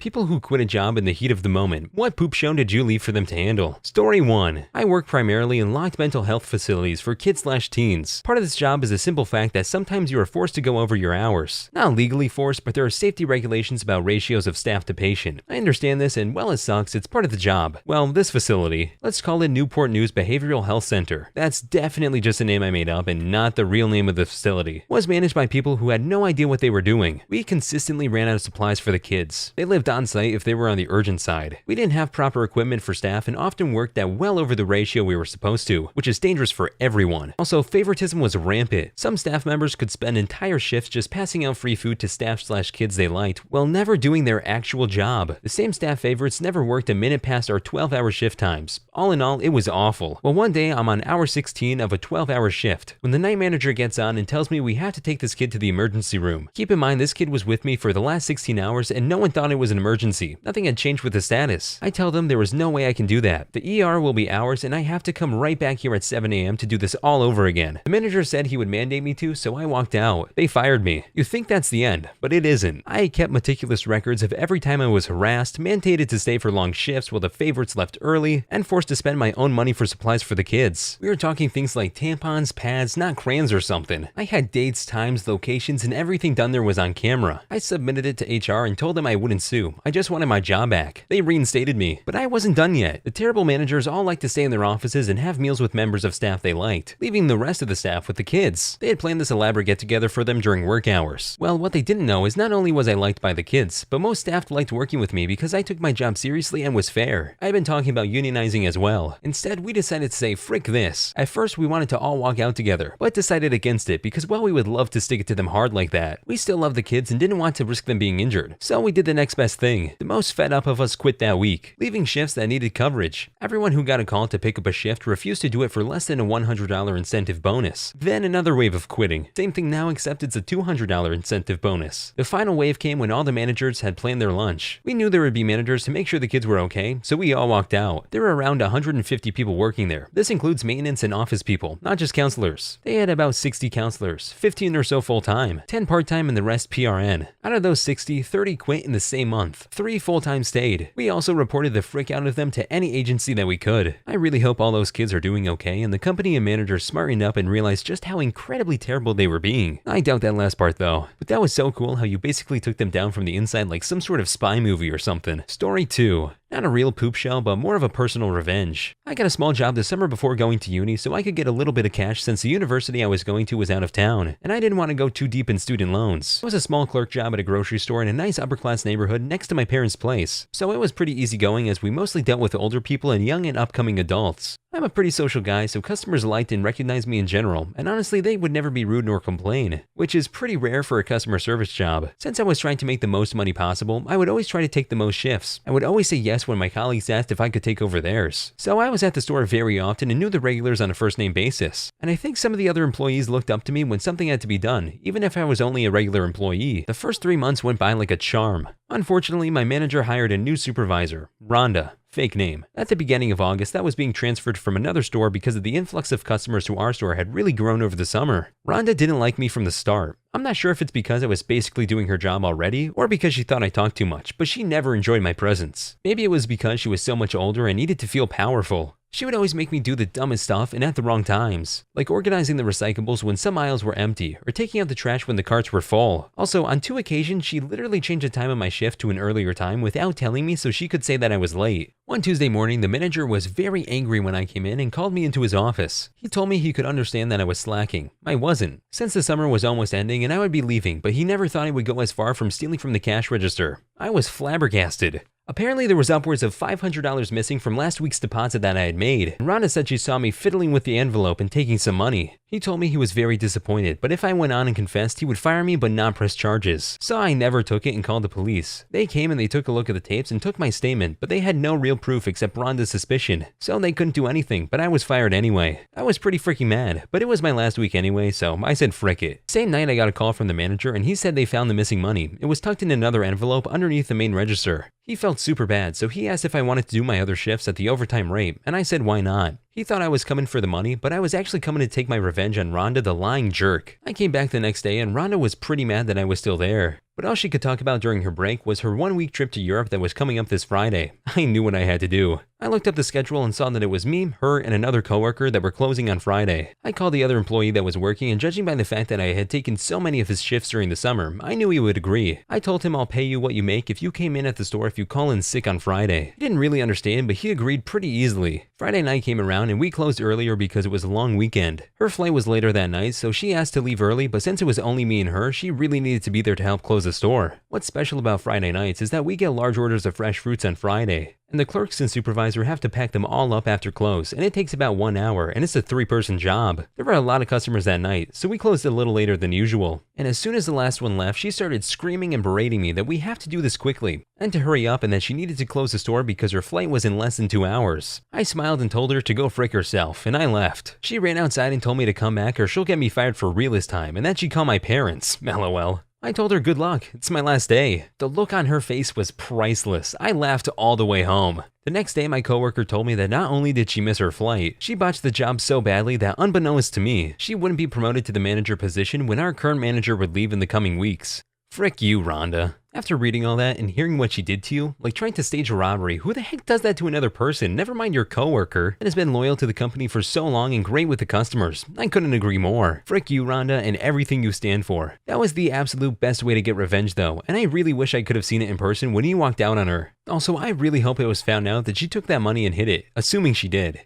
People who quit a job in the heat of the moment. What poop show did you leave for them to handle? Story 1. I work primarily in locked mental health facilities for kids/teens. Part of this job is the simple fact that sometimes you are forced to go over your hours. Not legally forced, but there are safety regulations about ratios of staff to patient. I understand this, and while it sucks, it's part of the job. Well, this facility, let's call it Newport News Behavioral Health Center. That's definitely just a name I made up and not the real name of the facility. Was managed by people who had no idea what they were doing. We consistently ran out of supplies for the kids. They lived on site if they were on the urgent side. We didn't have proper equipment for staff and often worked at well over the ratio we were supposed to, which is dangerous for everyone. Also, favoritism was rampant. Some staff members could spend entire shifts just passing out free food to staff/kids they liked while never doing their actual job. The same staff favorites never worked a minute past our 12-hour shift times. All in all, it was awful. Well, one day I'm on hour 16 of a 12-hour shift when the night manager gets on and tells me we have to take this kid to the emergency room. Keep in mind, this kid was with me for the last 16 hours and no one thought it was an emergency. Nothing had changed with the status. I tell them there was no way I can do that. The ER will be hours and I have to come right back here at 7 a.m. to do this all over again. The manager said he would mandate me to, so I walked out. They fired me. You think that's the end, but it isn't. I kept meticulous records of every time I was harassed, mandated to stay for long shifts while the favorites left early, and forced to spend my own money for supplies for the kids. We were talking things like tampons, pads, not crayons or something. I had dates, times, locations, and everything done there was on camera. I submitted it to HR and told them I wouldn't sue. I just wanted my job back. They reinstated me, but I wasn't done yet. The terrible managers all liked to stay in their offices and have meals with members of staff they liked, leaving the rest of the staff with the kids. They had planned this elaborate get-together for them during work hours. Well, what they didn't know is not only was I liked by the kids, but most staff liked working with me because I took my job seriously and was fair. I had been talking about unionizing as well. Instead, we decided to say, frick this. At first, we wanted to all walk out together, but decided against it because while we would love to stick it to them hard like that, we still loved the kids and didn't want to risk them being injured. So we did the next best thing. The most fed up of us quit that week, leaving shifts that needed coverage. Everyone who got a call to pick up a shift refused to do it for less than a $100 incentive bonus. Then another wave of quitting. Same thing now, except it's a $200 incentive bonus. The final wave came when all the managers had planned their lunch. We knew there would be managers to make sure the kids were okay, so we all walked out. There were around 150 people working there. This includes maintenance and office people, not just counselors. They had about 60 counselors, 15 or so full-time, 10 part-time and the rest PRN. Out of those 60, 30 quit in the same month. 3 full-time stayed. We also reported the frick out of them to any agency that we could. I really hope all those kids are doing okay and the company and managers smartened up and realized just how incredibly terrible they were being. I doubt that last part though, but that was so cool how you basically took them down from the inside like some sort of spy movie or something. Story 2. Not a real poop show, but more of a personal revenge. I got a small job this summer before going to uni so I could get a little bit of cash since the university I was going to was out of town, and I didn't want to go too deep in student loans. It was a small clerk job at a grocery store in a nice upper-class neighborhood next to my parents' place, so it was pretty easygoing as we mostly dealt with older people and young and upcoming adults. I'm a pretty social guy, so customers liked and recognized me in general, and honestly they would never be rude nor complain, which is pretty rare for a customer service job. Since I was trying to make the most money possible, I would always try to take the most shifts. I would always say yes when my colleagues asked if I could take over theirs. So I was at the store very often and knew the regulars on a first-name basis. And I think some of the other employees looked up to me when something had to be done, even if I was only a regular employee. The first 3 months went by like a charm. Unfortunately, my manager hired a new supervisor, Rhonda. Fake name. At the beginning of August, that was being transferred from another store because of the influx of customers to our store had really grown over the summer. Rhonda didn't like me from the start. I'm not sure if it's because I was basically doing her job already, or because she thought I talked too much, but she never enjoyed my presence. Maybe it was because she was so much older and needed to feel powerful. She would always make me do the dumbest stuff and at the wrong times, like organizing the recyclables when some aisles were empty, or taking out the trash when the carts were full. Also, on 2 occasions, she literally changed the time of my shift to an earlier time without telling me so she could say that I was late. One Tuesday morning, the manager was very angry when I came in and called me into his office. He told me he could understand that I was slacking. I wasn't, since the summer was almost ending and I would be leaving, but he never thought I would go as far from stealing from the cash register. I was flabbergasted. Apparently there was upwards of $500 missing from last week's deposit that I had made, and Rhonda said she saw me fiddling with the envelope and taking some money. He told me he was very disappointed, but if I went on and confessed, he would fire me but not press charges. So I never took it and called the police. They came and they took a look at the tapes and took my statement, but they had no real proof except Rhonda's suspicion, so they couldn't do anything, but I was fired anyway. I was pretty freaking mad, but it was my last week anyway, so I said frick it. Same night I got a call from the manager and he said they found the missing money. It was tucked in another envelope underneath the main register. He felt super bad, so he asked if I wanted to do my other shifts at the overtime rate, and I said why not. He thought I was coming for the money, but I was actually coming to take my revenge on Rhonda the lying jerk. I came back the next day and Rhonda was pretty mad that I was still there. But all she could talk about during her break was her 1-week trip to Europe that was coming up this Friday. I knew what I had to do. I looked up the schedule and saw that it was me, her, and another coworker that were closing on Friday. I called the other employee that was working, and judging by the fact that I had taken so many of his shifts during the summer, I knew he would agree. I told him I'll pay you what you make if you came in at the store if you call in sick on Friday. He didn't really understand, but he agreed pretty easily. Friday night came around and we closed earlier because it was a long weekend. Her flight was later that night, so she asked to leave early, but since it was only me and her, she really needed to be there to help close the store. What's special about Friday nights is that we get large orders of fresh fruits on Friday, and the clerks and supervisor have to pack them all up after close, and it takes about 1 hour, and it's a 3-person job. There were a lot of customers that night, so we closed a little later than usual. And as soon as the last one left, she started screaming and berating me that we have to do this quickly, and to hurry up, and that she needed to close the store because her flight was in less than 2 hours. I smiled and told her to go frick herself, and I left. She ran outside and told me to come back or she'll get me fired for real this time, and that she'd call my parents. LOL. I told her good luck, it's my last day. The look on her face was priceless. I laughed all the way home. The next day, my coworker told me that not only did she miss her flight, she botched the job so badly that unbeknownst to me, she wouldn't be promoted to the manager position when our current manager would leave in the coming weeks. Frick you, Rhonda. After reading all that and hearing what she did to you, like trying to stage a robbery, who the heck does that to another person, never mind your coworker, that has been loyal to the company for so long and great with the customers? I couldn't agree more. Frick you, Rhonda, and everything you stand for. That was the absolute best way to get revenge though, and I really wish I could have seen it in person when you walked out on her. Also, I really hope it was found out that she took that money and hid it, assuming she did.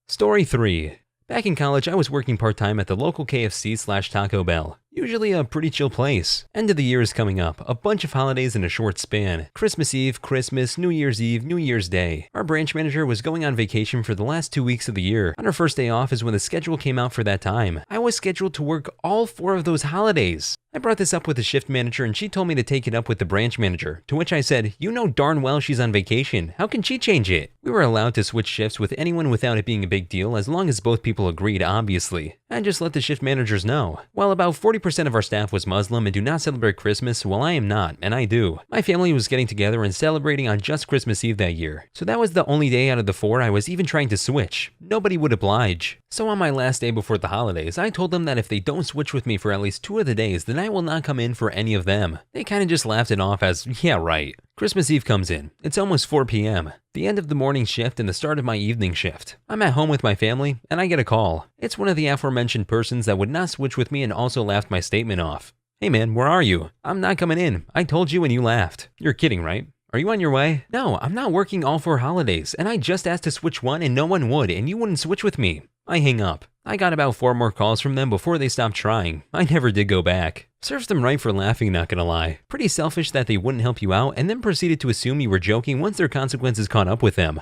Story 3. Back in college, I was working part-time at the local KFC/Taco Bell. Usually a pretty chill place. End of the year is coming up, a bunch of holidays in a short span. Christmas Eve, Christmas, New Year's Eve, New Year's Day. Our branch manager was going on vacation for the last 2 weeks of the year. On her first day off is when the schedule came out for that time. I was scheduled to work all 4 of those holidays. I brought this up with the shift manager and she told me to take it up with the branch manager, to which I said, you know darn well she's on vacation, how can she change it? We were allowed to switch shifts with anyone without it being a big deal as long as both people agreed, obviously. I just let the shift managers know. Well, about 40% of our staff was Muslim and do not celebrate Christmas, while I am not, and I do. My family was getting together and celebrating on just Christmas Eve that year, so that was the only day out of the 4 I was even trying to switch. Nobody would oblige. So on my last day before the holidays, I told them that if they don't switch with me for at least 2 of the days, then I will not come in for any of them. They kinda just laughed it off as, yeah right. Christmas Eve comes in. It's almost 4 p.m. The end of the morning shift and the start of my evening shift. I'm at home with my family, and I get a call. It's one of the aforementioned persons that would not switch with me and also laughed my statement off. Hey man, where are you? I'm not coming in. I told you and you laughed. You're kidding, right? Are you on your way? No, I'm not working all 4 holidays, and I just asked to switch one and no one would, and you wouldn't switch with me. I hang up. I got about 4 more calls from them before they stopped trying. I never did go back. Serves them right for laughing, not gonna lie. Pretty selfish that they wouldn't help you out and then proceeded to assume you were joking once their consequences caught up with them.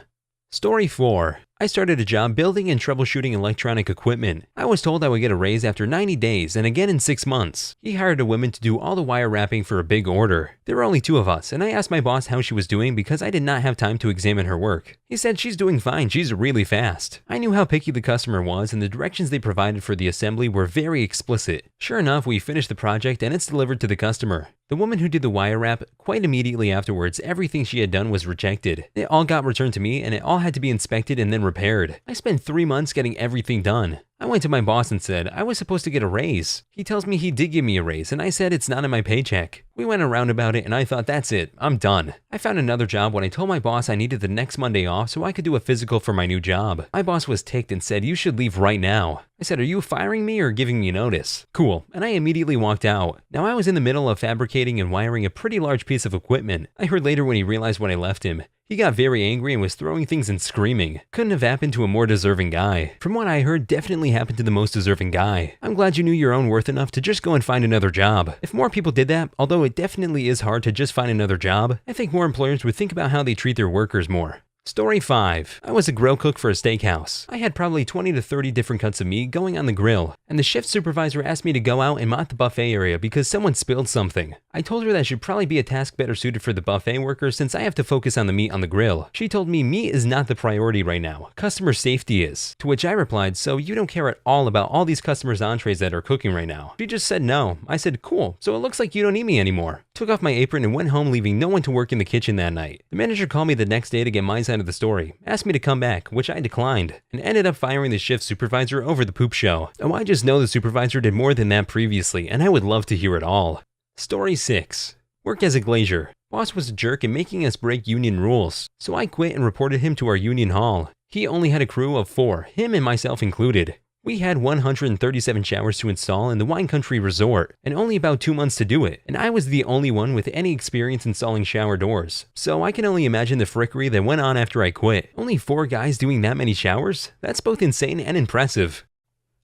Story 4. I started a job building and troubleshooting electronic equipment. I was told I would get a raise after 90 days and again in 6 months. He hired a woman to do all the wire wrapping for a big order. There were only 2 of us, and I asked my boss how she was doing because I did not have time to examine her work. He said she's doing fine, she's really fast. I knew how picky the customer was and the directions they provided for the assembly were very explicit. Sure enough, we finished the project and it's delivered to the customer. The woman who did the wire wrap, quite immediately afterwards, everything she had done was rejected. It all got returned to me and it all had to be inspected and then repaired. I spent 3 months getting everything done. I went to my boss and said I was supposed to get a raise. He tells me he did give me a raise and I said it's not in my paycheck. We went around about it and I thought that's it, I'm done. I found another job when I told my boss I needed the next Monday off so I could do a physical for my new job. My boss was ticked and said you should leave right now. I said, are you firing me or giving me notice? Cool, and I immediately walked out. Now I was in the middle of fabricating and wiring a pretty large piece of equipment. I heard later when he realized when I left him. He got very angry and was throwing things and screaming. Couldn't have happened to a more deserving guy. From what I heard, definitely happened to the most deserving guy. I'm glad you knew your own worth enough to just go and find another job. If more people did that, although it definitely is hard to just find another job, I think more employers would think about how they treat their workers more. Story 5. I was a grill cook for a steakhouse. I had probably 20 to 30 different cuts of meat going on the grill, and the shift supervisor asked me to go out and mop the buffet area because someone spilled something. I told her that should probably be a task better suited for the buffet workers since I have to focus on the meat on the grill. She told me meat is not the priority right now, customer safety is. To which I replied, so you don't care at all about all these customers' entrees that are cooking right now? She just said no. I said, cool, so it looks like you don't need me anymore. Took off my apron and went home, leaving no one to work in the kitchen that night. The manager called me the next day to get my side of the story, asked me to come back, which I declined, and ended up firing the shift supervisor over the poop show. Oh, I just know the supervisor did more than that previously, and I would love to hear it all. Story 6. Work as a glazier. Boss was a jerk in making us break union rules, so I quit and reported him to our union hall. He only had a crew of 4, him and myself included. We had 137 showers to install in the wine country resort, and only about 2 months to do it, and I was the only one with any experience installing shower doors. So I can only imagine the frickery that went on after I quit. Only 4 guys doing that many showers? That's both insane and impressive.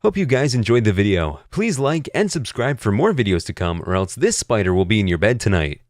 Hope you guys enjoyed the video. Please like and subscribe for more videos to come, or else this spider will be in your bed tonight.